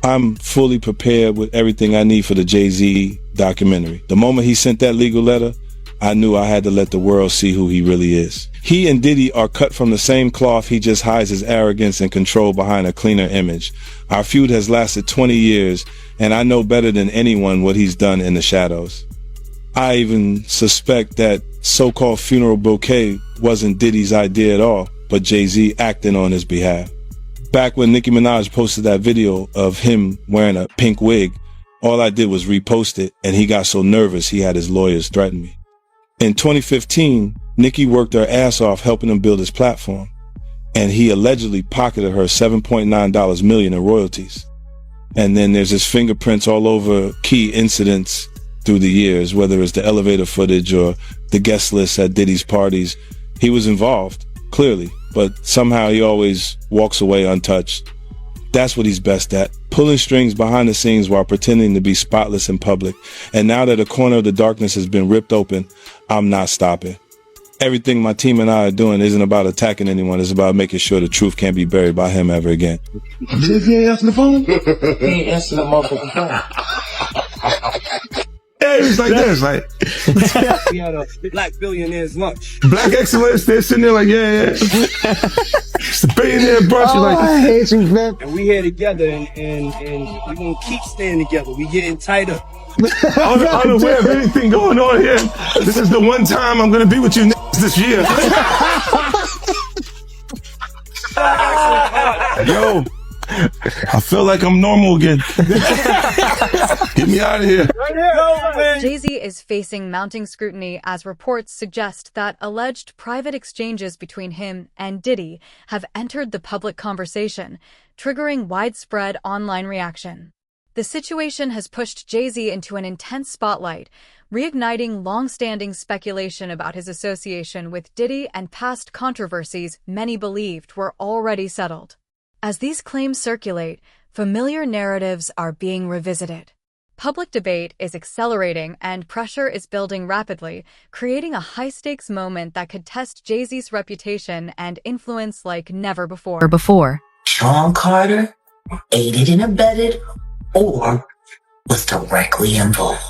I'm fully prepared with everything I need for the Jay-Z documentary. The moment he sent that legal letter, I knew I had to let the world see who he really is. He and Diddy are cut from the same cloth. He just hides his arrogance and control behind a cleaner image. Our feud has lasted 20 years, and I know better than anyone what he's done in the shadows. I even suspect that so-called funeral bouquet wasn't Diddy's idea at all, but Jay-Z acting on his behalf. Back when Nicki Minaj posted that video of him wearing a pink wig, all I did was repost it, and he got so nervous he had his lawyers threaten me. In 2015, Nicki worked her ass off helping him build his platform, and he allegedly pocketed her $7.9 million in royalties. And then there's his fingerprints all over key incidents through the years, whether it's the elevator footage or the guest list at Diddy's parties. He was involved, clearly, but somehow he always walks away untouched. That's what he's best at, pulling strings behind the scenes while pretending to be spotless in public. And now that a corner of the darkness has been ripped open, I'm not stopping. Everything my team and I are doing isn't about attacking anyone. It's about making sure the truth can't be buried by him ever again. If he ain't answering the phone, he ain't answering the motherfucking phone. Yeah, it's like this, like we had a black billionaire's lunch. Black excellence. They're sitting there like, yeah. It's the billionaire brunch. Oh, Like, I hate you, man. And we here together, and we're gonna keep staying together. We getting tighter. unaware of anything going on here. This is the one time I'm gonna be with you this year. Yo, I feel like I'm normal again. Get me out of here. Jay-Z is facing mounting scrutiny as reports suggest that alleged private exchanges between him and Diddy have entered the public conversation, triggering widespread online reaction. The situation has pushed Jay-Z into an intense spotlight, reigniting long-standing speculation about his association with Diddy and past controversies many believed were already settled. As these claims circulate, familiar narratives are being revisited. Public debate is accelerating and pressure is building rapidly, creating a high-stakes moment that could test Jay-Z's reputation and influence like never before. Sean Carter aided and abetted or was directly involved.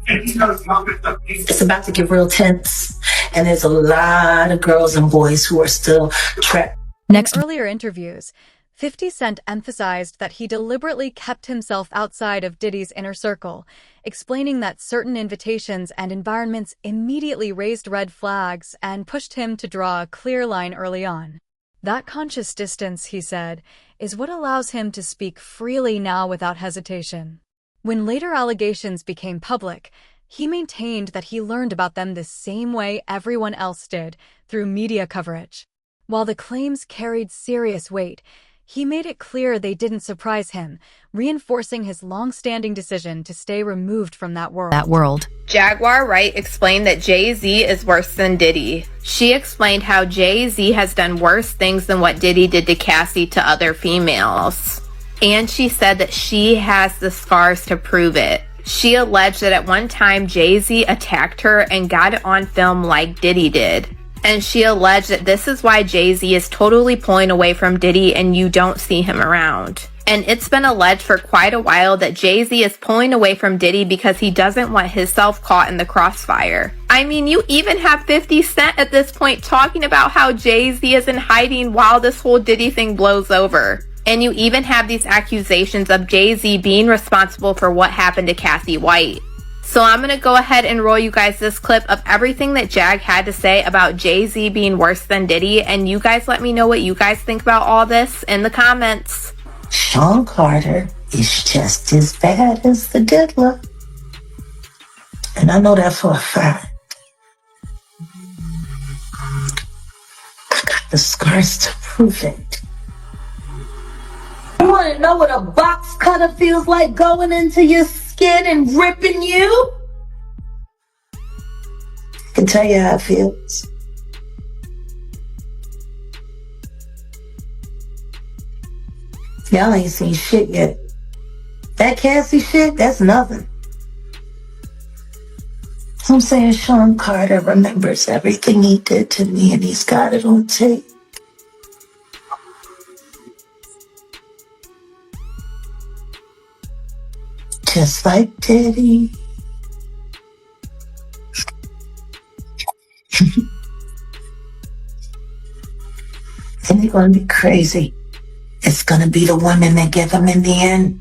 It's about to get real tense, and there's a lot of girls and boys who are still trapped. In earlier interviews, 50 Cent emphasized that he deliberately kept himself outside of Diddy's inner circle, explaining that certain invitations and environments immediately raised red flags and pushed him to draw a clear line early on. That conscious distance, he said, is what allows him to speak freely now without hesitation. When later allegations became public, he maintained that he learned about them the same way everyone else did, through media coverage. While the claims carried serious weight, he made it clear they didn't surprise him, reinforcing his long-standing decision to stay removed from that world. Jaguar Wright explained that Jay-Z is worse than Diddy. She explained how Jay-Z has done worse things than what Diddy did to Cassie to other females. And she said that she has the scars to prove it. She alleged that at one time Jay-Z attacked her and got it on film like Diddy did. And she alleged that this is why Jay-Z is totally pulling away from Diddy and you don't see him around. And it's been alleged for quite a while that Jay-Z is pulling away from Diddy because he doesn't want himself caught in the crossfire. I mean, you even have 50 Cent at this point talking about how Jay-Z is in hiding while this whole Diddy thing blows over. And you even have these accusations of Jay-Z being responsible for what happened to Cassie White. So I'm going to go ahead and roll you guys this clip of everything that Jag had to say about Jay-Z being worse than Diddy, and you guys let me know what you guys think about all this in the comments. Sean Carter is just as bad as the diddler. And I know that for a fact. I got the scars to prove it. You want to know what a box cutter feels like going into your skin and ripping you? I can tell you how it feels. Y'all ain't seen shit yet. That Cassie shit, that's nothing. I'm saying Sean Carter remembers everything he did to me and he's got it on tape. just like Diddy. And they're going to be crazy. It's going to be the women that get them in the end.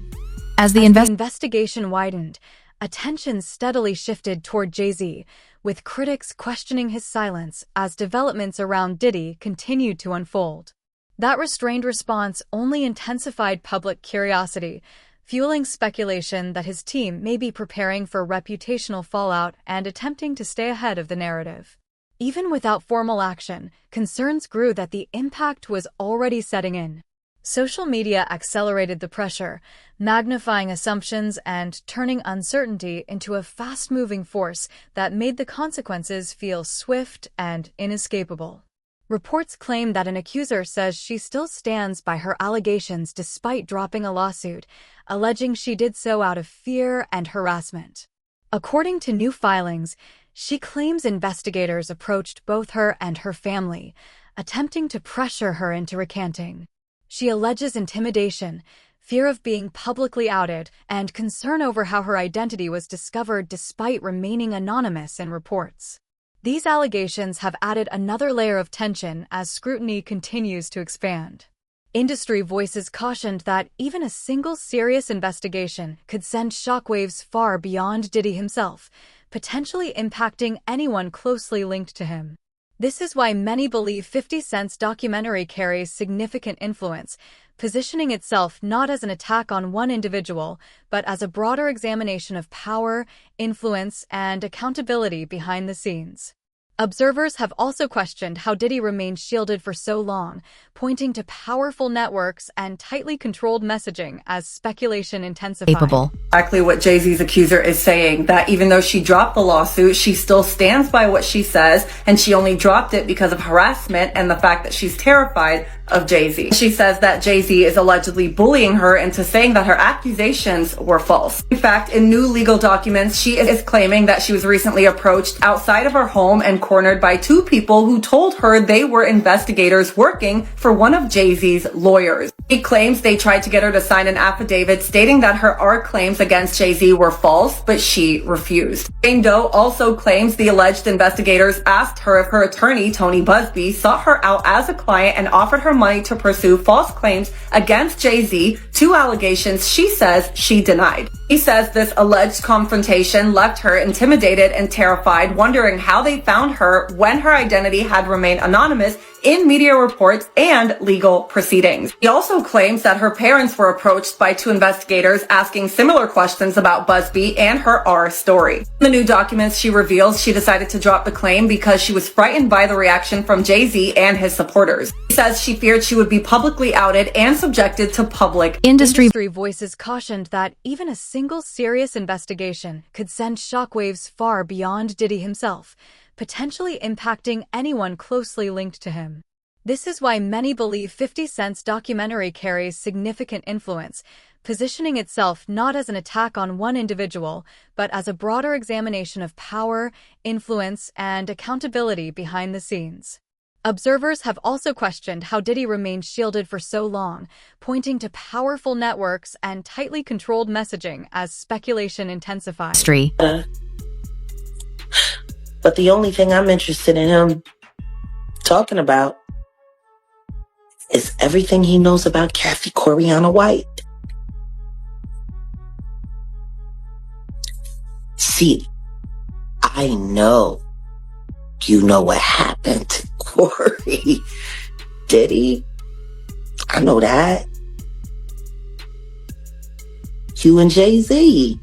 As the investigation widened, attention steadily shifted toward Jay-Z, with critics questioning his silence as developments around Diddy continued to unfold. That restrained response only intensified public curiosity, fueling speculation that his team may be preparing for reputational fallout and attempting to stay ahead of the narrative. Even without formal action, concerns grew that the impact was already setting in. Social media accelerated the pressure, magnifying assumptions and turning uncertainty into a fast-moving force that made the consequences feel swift and inescapable. Reports claim that an accuser says she still stands by her allegations despite dropping a lawsuit, alleging she did so out of fear and harassment. According to new filings, she claims investigators approached both her and her family, attempting to pressure her into recanting. She alleges intimidation, fear of being publicly outed, and concern over how her identity was discovered despite remaining anonymous in reports. These allegations have added another layer of tension as scrutiny continues to expand. Industry voices cautioned that even a single serious investigation could send shockwaves far beyond Diddy himself, potentially impacting anyone closely linked to him. This is why many believe 50 Cent's documentary carries significant influence, positioning itself not as an attack on one individual, but as a broader examination of power, influence, and accountability behind the scenes. Observers have also questioned how Diddy remained shielded for so long, pointing to powerful networks and tightly controlled messaging as speculation intensified. Exactly what Jay-Z's accuser is saying, that even though she dropped the lawsuit, she still stands by what she says, and she only dropped it because of harassment and the fact that she's terrified of Jay-Z. She says that Jay-Z is allegedly bullying her into saying that her accusations were false. In fact, in new legal documents, she is claiming that she was recently approached outside of her home and cornered by two people who told her they were investigators working for one of Jay-Z's lawyers. She claims they tried to get her to sign an affidavit stating that her claims against Jay-Z were false, but she refused. Jane Doe also claims the alleged investigators asked her if her attorney, Tony Busby, sought her out as a client and offered her money to pursue false claims against Jay-Z, two allegations she says she denied. He says this alleged confrontation left her intimidated and terrified, wondering how they found her when her identity had remained anonymous in media reports and legal proceedings. He also claims that her parents were approached by two investigators asking similar questions about Busby and her story. In the new documents, she reveals she decided to drop the claim because she was frightened by the reaction from Jay-Z and his supporters. He says she feared she would be publicly outed and subjected to public Industry voices cautioned that even a single serious investigation could send shockwaves far beyond Diddy himself, potentially impacting anyone closely linked to him. This is why many believe 50 Cent's documentary carries significant influence, positioning itself not as an attack on one individual, but as a broader examination of power, influence, and accountability behind the scenes. Observers have also questioned how Diddy remained shielded for so long, pointing to powerful networks and tightly controlled messaging as speculation intensified. But the only thing I'm interested in him talking about is everything he knows about Kathy Coriana White. See, I know you know what happened to Corey. Diddy, I know that. You and Jay-Z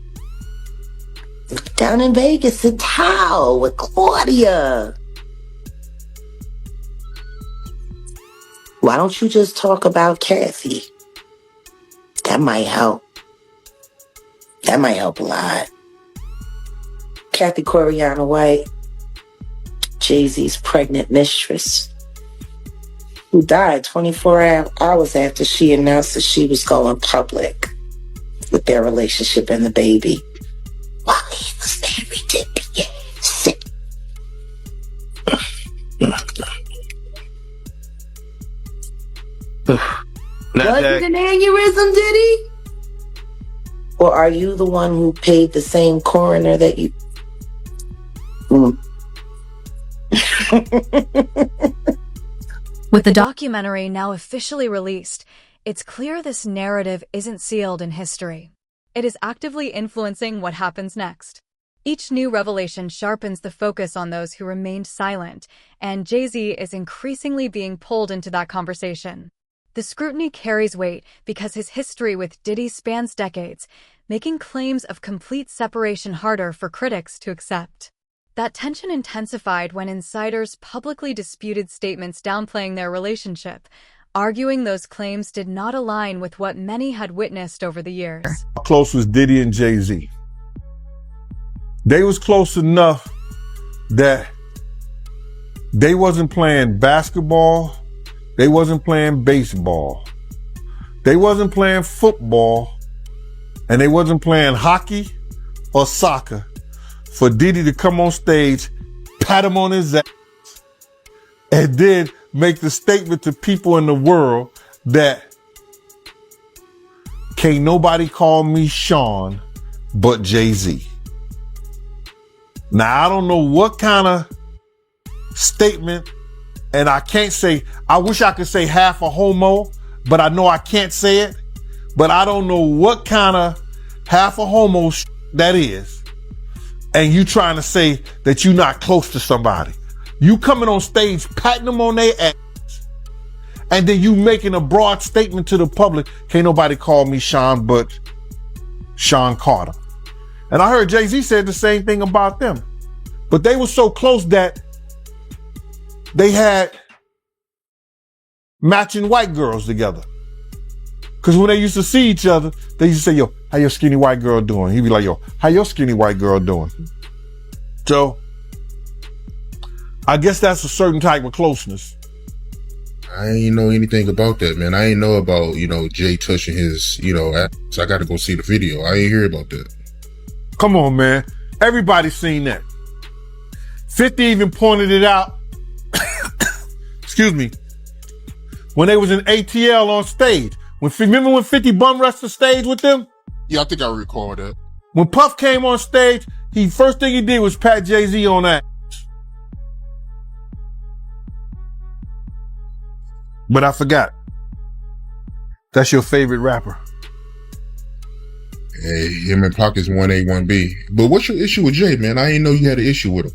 down in Vegas at Tao with Claudia. Why don't you just talk about Kathy? That might help. That might help a lot. Kathy Coriana White, Jay-Z's pregnant mistress, who died 24 hours after she announced that she was going public with their relationship and the baby while he was married to Beyonce. Was it an aneurysm, Diddy? Or are you the one who paid the same coroner that you... With the documentary now officially released, it's clear this narrative isn't sealed in history. It is actively influencing what happens next. Each new revelation sharpens the focus on those who remained silent, and Jay-Z is increasingly being pulled into that conversation. The scrutiny carries weight because his history with Diddy spans decades, making claims of complete separation harder for critics to accept. That tension intensified when insiders publicly disputed statements downplaying their relationship, arguing those claims did not align with what many had witnessed over the years. How close was Diddy and Jay-Z? They was close enough that they wasn't playing basketball, they wasn't playing baseball, they wasn't playing football, and they wasn't playing hockey or soccer for Diddy to come on stage, pat him on his ass, and then make the statement to people in the world that can't nobody call me Sean but Jay-Z. Now, I don't know what kind of statement, and I can't say, I wish I could say half a homo, but I know I can't say it, but I don't know what kind of half a homo that is. And you trying to say that you're not close to somebody. You coming on stage, patting them on their ass, and then you making a broad statement to the public, can't nobody call me Sean but Sean Carter. And I heard Jay-Z said the same thing about them. But they were so close that they had matching white girls together. Because when they used to see each other, they used to say, yo, how your skinny white girl doing? He'd be like, yo, how your skinny white girl doing? So I guess that's a certain type of closeness. I ain't know anything about that, man. I ain't know about, Jay touching his, ass. I got to go see the video. I ain't hear about that. Come on, man. Everybody's seen that. 50 even pointed it out. Excuse me. When they was in ATL on stage. Remember when 50 bum rushed the stage with them? Yeah, I think I recall that. When Puff came on stage, first thing he did was pat Jay-Z on that. But I forgot. That's your favorite rapper. Hey, him and Pac is 1A, 1B. But what's your issue with Jay, man? I didn't know you had an issue with him.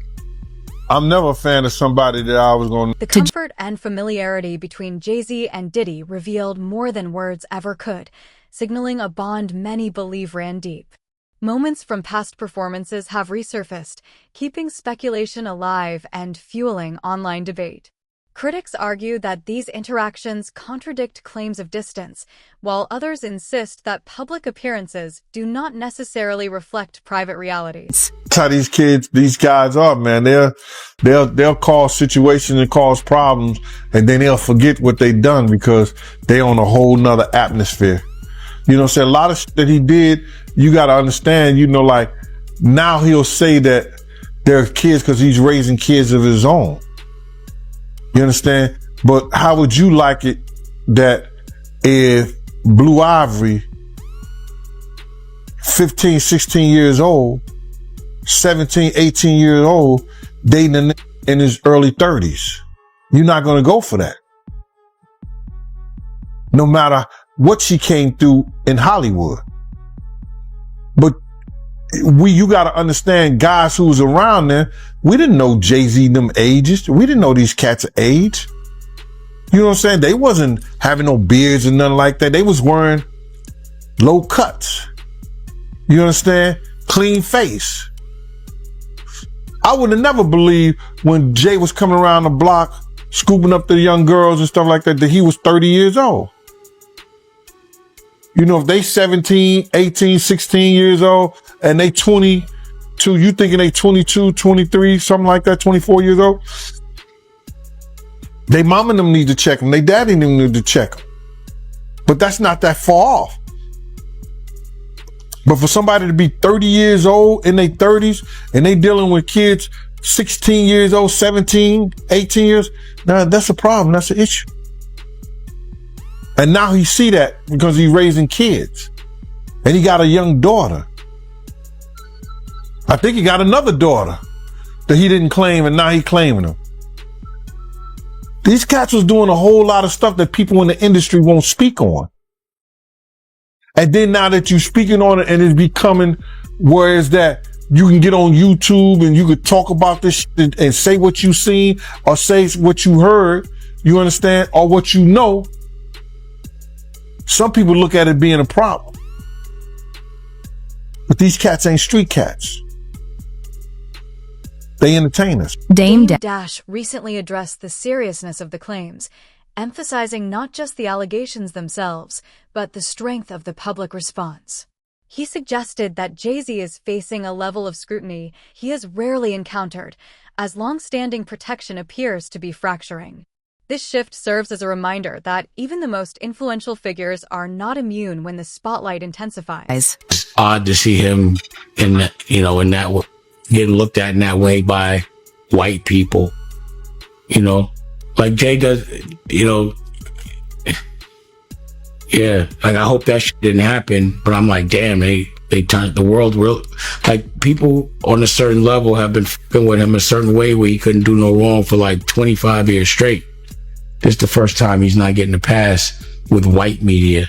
I'm never a fan of somebody that I was going to... The comfort and familiarity between Jay-Z and Diddy revealed more than words ever could, signaling a bond many believe ran deep. Moments from past performances have resurfaced, keeping speculation alive and fueling online debate. Critics argue that these interactions contradict claims of distance, while others insist that public appearances do not necessarily reflect private realities. That's how these guys are, man. They'll cause situations and cause problems, and then they'll forget what they done because they on a whole nother atmosphere. You know what I'm saying? A lot of shit that he did, you got to understand, like now he'll say that they're kids because he's raising kids of his own. You understand? But how would you like it that if Blue Ivory, 15, 16 years old, 17, 18 years old, dating in his early 30s? You're not going to go for that. No matter what she came through in Hollywood. But you got to understand, guys who was around there, we didn't know Jay-Z them ages. We didn't know these cats' age. You know what I'm saying? They wasn't having no beards and nothing like that. They was wearing low cuts. You understand? Clean face. I would have never believed when Jay was coming around the block, scooping up the young girls and stuff like that he was 30 years old. If they 17, 18, 16 years old and they 22, you thinking they 22, 23, something like that, 24 years old? They mom and them need to check them. They daddy and them need to check them. But that's not that far off. But for somebody to be 30 years old in their 30s and they dealing with kids 16 years old, 17, 18 years, now that's a problem. That's an issue. And now he see that because he's raising kids. And he got a young daughter. I think he got another daughter that he didn't claim, and now he claiming them. These cats was doing a whole lot of stuff that people in the industry won't speak on. And then now that you're speaking on it and it's becoming where is that you can get on YouTube and you could talk about this shit and say what you seen or say what you heard, you understand, or what you know. Some people look at it being a problem. But these cats ain't street cats. They entertain us. Dame Dash recently addressed the seriousness of the claims, emphasizing not just the allegations themselves, but the strength of the public response. He suggested that Jay-Z is facing a level of scrutiny he has rarely encountered, as long-standing protection appears to be fracturing. This shift serves as a reminder that even the most influential figures are not immune when the spotlight intensifies. It's odd to see him in that, getting looked at in that way by white people, like Jay does, yeah, like I hope that shit didn't happen, but I'm like, damn, they turned the world real, like people on a certain level have been fucking with him a certain way where he couldn't do no wrong for like 25 years straight. This is the first time he's not getting a pass with white media,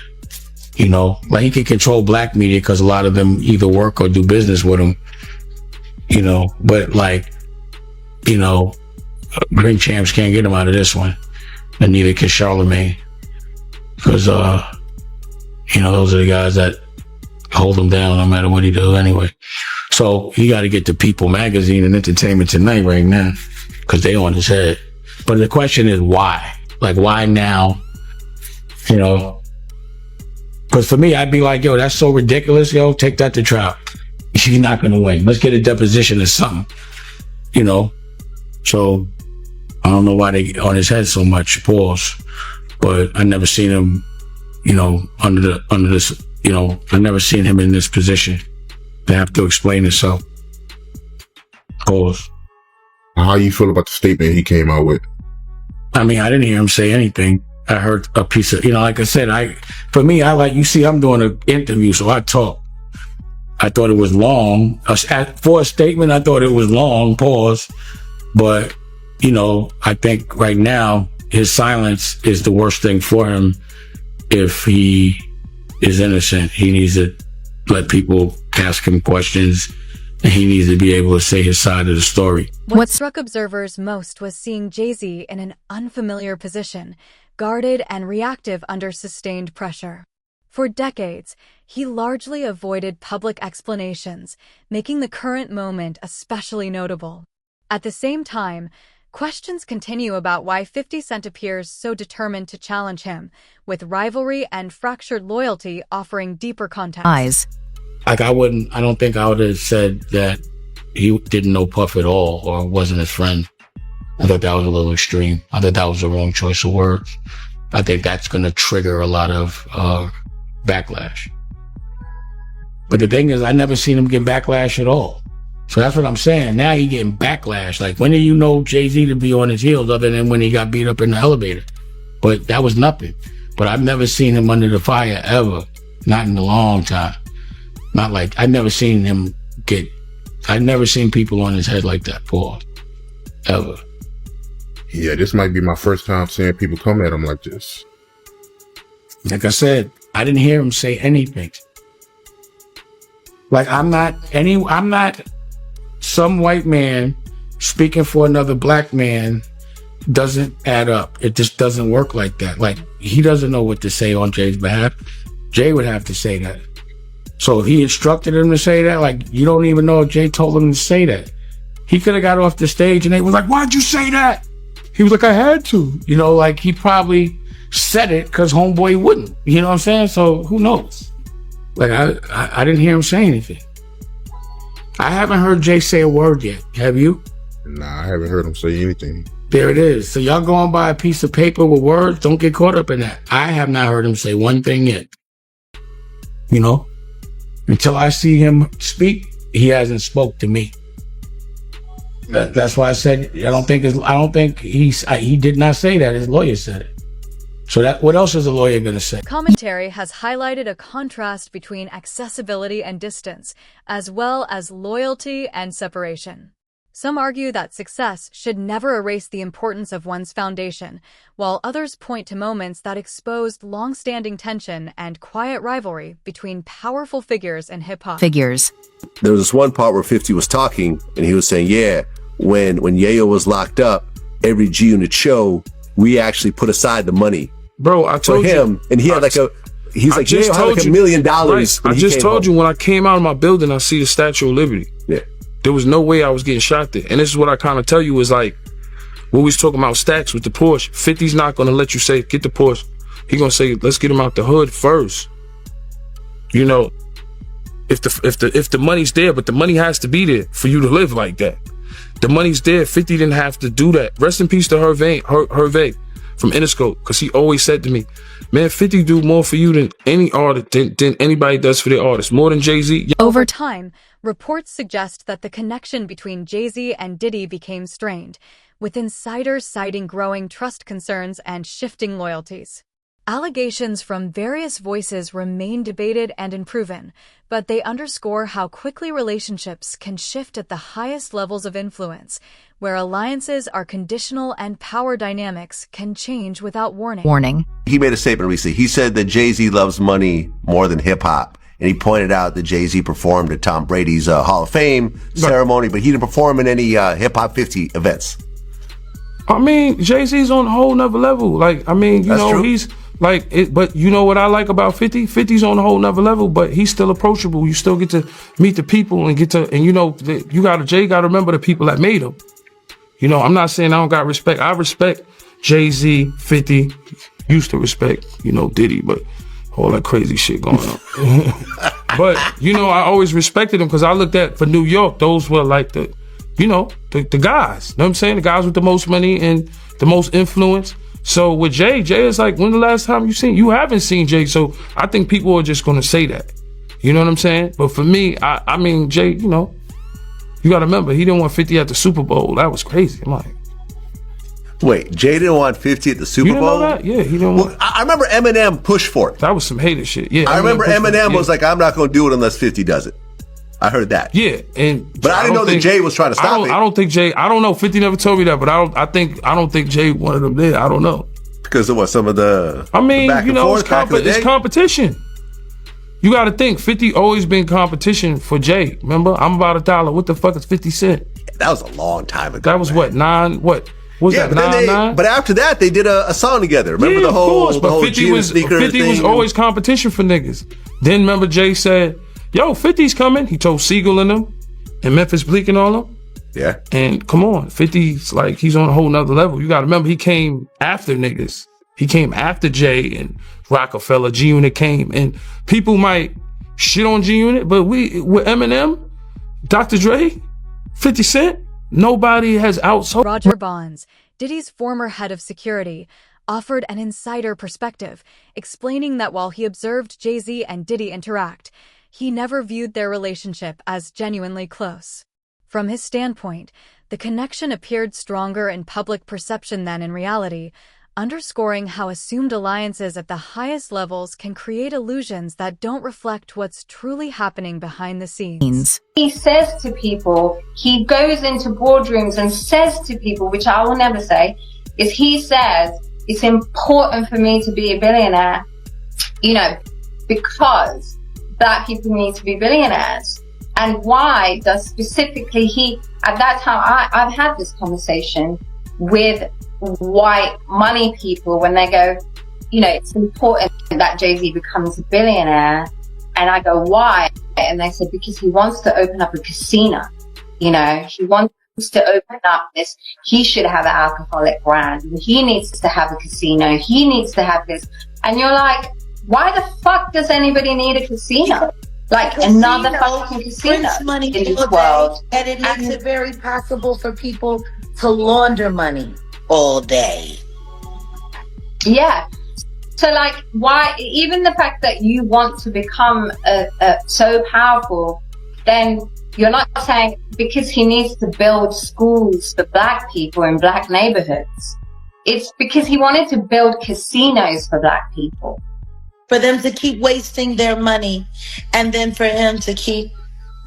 like he can control black media because a lot of them either work or do business with him. But Green Champs can't get him out of this one, and neither can Charlemagne, because those are the guys that hold him down no matter what he does anyway. So he got to get to People Magazine and Entertainment Tonight right now, because they on his head. But the question is why? Like, why now? Because for me, I'd be like, yo, that's so ridiculous. Yo, take that to trial. She's not going to win. Let's get a deposition or something, So I don't know why they get on his head so much, pause. But I never seen him, under this, I never seen him in this position to have to explain himself. Pause. How you feel about the statement he came out with? I mean, I didn't hear him say anything. I heard a piece of, like I said, I'm doing an interview, so I talk. I thought it was long. For a statement, I thought it was long, pause. But, I think right now, his silence is the worst thing for him. If he is innocent, he needs to let people ask him questions, and he needs to be able to say his side of the story. What struck observers most was seeing Jay-Z in an unfamiliar position, guarded and reactive under sustained pressure. For decades, he largely avoided public explanations, making the current moment especially notable. At the same time, questions continue about why 50 Cent appears so determined to challenge him, with rivalry and fractured loyalty offering deeper context. Like I don't think I would have said that he didn't know Puff at all or wasn't his friend. I thought that was a little extreme. I thought that was the wrong choice of words. I think that's going to trigger a lot of backlash. But the thing is, I never seen him get backlash at all. So that's what I'm saying. Now he getting backlash. Like, when do you know Jay-Z to be on his heels other than when he got beat up in the elevator? But that was nothing. But I've never seen him under the fire ever. Not in a long time. Not like, I've never seen people on his head like that, Paul. Ever. Yeah, this might be my first time seeing people come at him like this. Like I said, I didn't hear him say anything. Like, I'm not some white man speaking for another black man doesn't add up. It just doesn't work like that. Like, he doesn't know what to say on Jay's behalf. Jay would have to say that. So if he instructed him to say that, like, you don't even know if Jay told him to say that. He could have got off the stage and they was like, why'd you say that? He was like, I had to. Like, he probably said it because homeboy wouldn't. You know what I'm saying? So who knows? Like, I didn't hear him say anything. I haven't heard Jay say a word yet. Have you? Nah, I haven't heard him say anything. There it is. So y'all going by a piece of paper with words? Don't get caught up in that. I have not heard him say one thing yet. Until I see him speak, he hasn't spoke to me. That's why I said he did not say that. His lawyer said it. So what else is the lawyer going to say? Commentary has highlighted a contrast between accessibility and distance, as well as loyalty and separation. Some argue that success should never erase the importance of one's foundation, while others point to moments that exposed long-standing tension and quiet rivalry between powerful figures in hip-hop. There was this one part where 50 was talking, and he was saying, yeah, when Yayo was locked up, every G-Unit show, we actually put aside the money. Bro, I told him, and he had like he's like, yeah, I had like $1 million. Right. I just told you when I came out of my building, I see the Statue of Liberty. Yeah. There was no way I was getting shot there. And this is what I kind of tell you is like, when we was talking about stacks with the Porsche, 50's not going to let you say, get the Porsche. He going to say, let's get him out the hood first. You know, if the money's there, but the money has to be there for you to live like that. The money's there. 50 didn't have to do that. Rest in peace to Hervé from Interscope, because he always said to me, man, 50 do more for you than any artist, than anybody does for their artists, more than Jay-Z. Over time, reports suggest that the connection between Jay-Z and Diddy became strained, with insiders citing growing trust concerns and shifting loyalties. Allegations from various voices remain debated and unproven, but they underscore how quickly relationships can shift at the highest levels of influence, where alliances are conditional and power dynamics can change without warning. He made a statement recently. He said that Jay-Z loves money more than hip-hop. And he pointed out that Jay-Z performed at Tom Brady's Hall of Fame ceremony, but he didn't perform in any Hip-Hop 50 events. I mean, Jay-Z's on a whole nother level. Like, I mean, you know, he's like, but you know what I like about 50? 50's on a whole nother level, but he's still approachable. You still get to meet the people and you know, Jay got to remember the people that made him. You know, I'm not saying I don't got respect. I respect Jay-Z, 50, used to respect, you know, Diddy, but all that crazy shit going on. But, you know, I always respected him because I looked at, for New York, those were like the guys. You know what I'm saying? The guys with the most money and the most influence. So with Jay is like, when the last time you haven't seen Jay. So I think people are just going to say that. You know what I'm saying? But for me, I mean, Jay, you know, you got to remember, he didn't want 50 at the Super Bowl. That was crazy. I'm like, wait, Jay didn't want 50 at the Super Bowl? Know that? Yeah, he didn't want. I remember Eminem pushed for it. That was some hater shit. Yeah, I remember Eminem was like, I'm not going to do it unless 50 does it. I heard that. Yeah, but I didn't know that Jay was trying to stop it. I don't think Jay. I don't know. 50 never told me that, but I don't think Jay wanted him there. I don't know. Because of what, some of the. I mean, the you know, it's competition. You got to think. 50 always been competition for Jay. Remember, I'm about $1. What the fuck is 50 Cent? That was a long time ago. That was what, 9? What was that? 9? But after that, they did a song together. Remember the whole 50 was always competition for niggas. Then remember Jay said, yo, 50's coming. He told Siegel and them, and Memphis Bleak and all them. Yeah. And come on, 50's like, he's on a whole nother level. You got to remember, he came after niggas. He came after Jay and Rockefeller. G-Unit came. And people might shit on G-Unit, but with Eminem, Dr. Dre, 50 Cent, nobody has outsold. Roger Bonds, Diddy's former head of security, offered an insider perspective, explaining that while he observed Jay-Z and Diddy interact, he never viewed their relationship as genuinely close. From his standpoint, the connection appeared stronger in public perception than in reality, underscoring how assumed alliances at the highest levels can create illusions that don't reflect what's truly happening behind the scenes. He says to people, he goes into boardrooms and says to people, which I will never say, is he says, it's important for me to be a billionaire, you know, because Black people need to be billionaires. And why does specifically he, at that time, I've had this conversation with white money people when they go, you know, it's important that Jay-Z becomes a billionaire. And I go, why? And they said, because he wants to open up a casino. You know, he wants to open up this, he should have an alcoholic brand. He needs to have a casino. He needs to have this. And you're like, why the fuck does anybody need a casino? Like another fucking casino money in this world. And it makes it very possible for people to launder money all day. Yeah. So like, why, even the fact that you want to become so powerful, then you're not saying because he needs to build schools for Black people in Black neighborhoods. It's because he wanted to build casinos for black people. For them to keep wasting their money and then for him to keep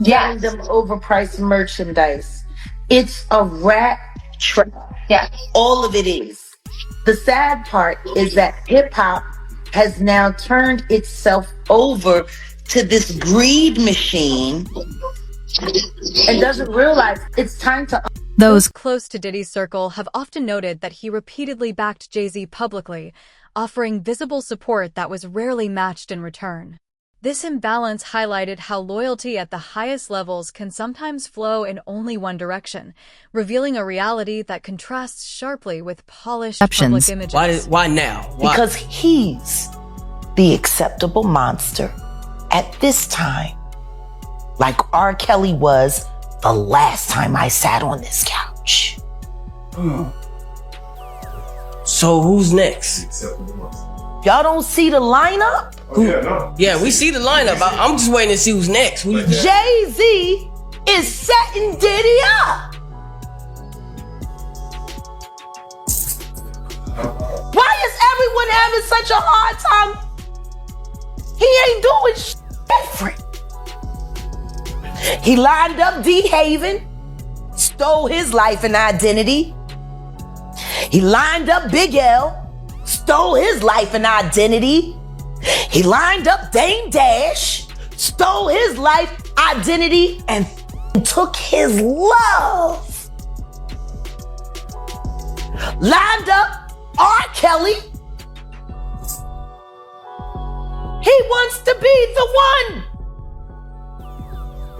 giving them overpriced merchandise. It's a rat trap. Yeah. All of it is. The sad part is that hip hop has now turned itself over to this greed machine and doesn't realize it's time to. Those close to Diddy's circle have often noted that he repeatedly backed Jay-Z publicly, offering visible support that was rarely matched in return. This imbalance highlighted how loyalty at the highest levels can sometimes flow in only one direction, revealing a reality that contrasts sharply with polished public images. Why now? Why? Because he's the acceptable monster at this time, like R. Kelly was the last time I sat on this couch. So who's next? Y'all don't see the lineup? Yeah, we see the lineup. I'm just waiting to see who's next. Jay-Z is setting Diddy up. Why is everyone having such a hard time? He ain't doing different. He lined up D. Haven, stole his life and identity. He lined up Big L, stole his life and identity. He lined up Dame Dash, stole his life, identity, and took his love. Lined up R. Kelly. He wants to be the one.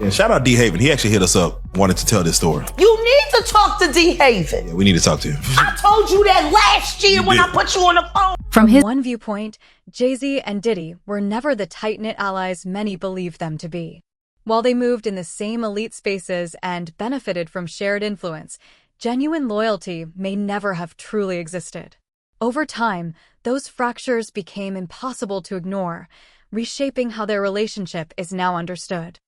Yeah, shout out D. Haven. He actually hit us up, wanted to tell this story. You need to talk to D. Haven. Yeah, we need to talk to him. I told you that last year when I put you on the phone. From his one viewpoint, Jay-Z and Diddy were never the tight-knit allies many believed them to be. While they moved in the same elite spaces and benefited from shared influence, genuine loyalty may never have truly existed. Over time, those fractures became impossible to ignore, reshaping how their relationship is now understood.